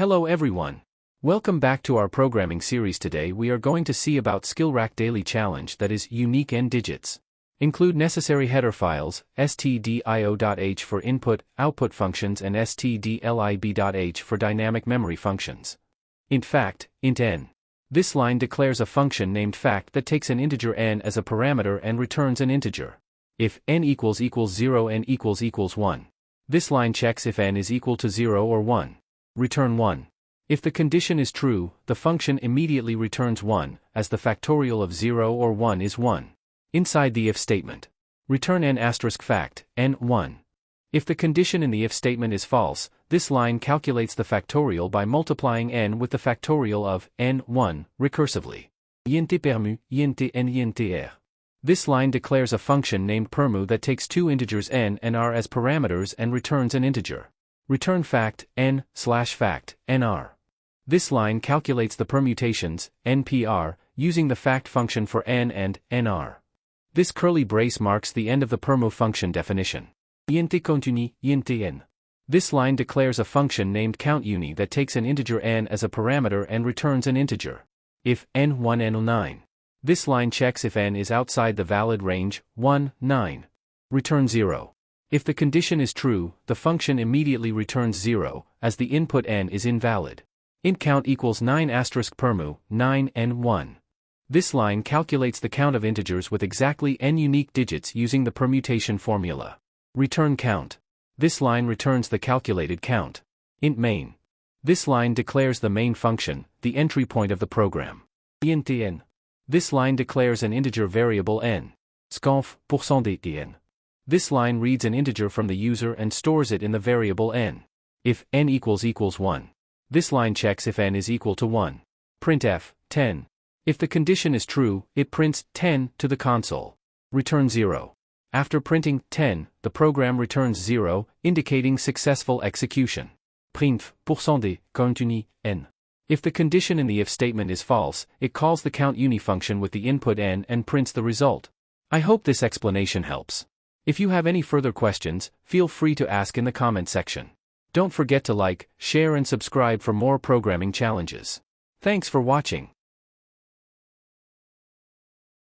Hello everyone. Welcome back to our programming series. Today we are going to see about SkillRack daily challenge, that is unique n digits. Include necessary header files, stdio.h for input, output functions and stdlib.h for dynamic memory functions. Int fact, int n. This line declares a function named fact that takes an integer n as a parameter and returns an integer. If n equals 0, n equals 1. This line checks if n is equal to 0 or 1. Return 1. If the condition is true, the function immediately returns 1, as the factorial of 0 or 1 is 1. Inside the if statement, return n asterisk fact, n1. If the condition in the if statement is false, this line calculates the factorial by multiplying n with the factorial of n1 recursively. Int permu, int n int r. This line declares a function named permu that takes two integers n and r as parameters and returns an integer. Return fact, n/fact, nr. This line calculates the permutations, npr, using the fact function for n and nr. This curly brace marks the end of the permu function definition. Int continue, int n. This line declares a function named countUni that takes an integer n as a parameter and returns an integer. If n1 n9. This line checks if n is outside the valid range, 1, 9. Return 0. If the condition is true, the function immediately returns 0, as the input n is invalid. Int count equals 9 asterisk permu, 9 n 1. This line calculates the count of integers with exactly n unique digits using the permutation formula. Return count. This line returns the calculated count. Int main. This line declares the main function, the entry point of the program. Int n. This line declares an integer variable n. Sconf, %n. This line reads an integer from the user and stores it in the variable n. If n equals 1. This line checks if n is equal to 1. Printf, 10. If the condition is true, it prints 10 to the console. Return 0. After printing 10, the program returns 0, indicating successful execution. Printf, %d, continue, n. If the condition in the if statement is false, it calls the countUni function with the input n and prints the result. I hope this explanation helps. If you have any further questions, feel free to ask in the comment section. Don't forget to like, share and subscribe for more programming challenges. Thanks for watching.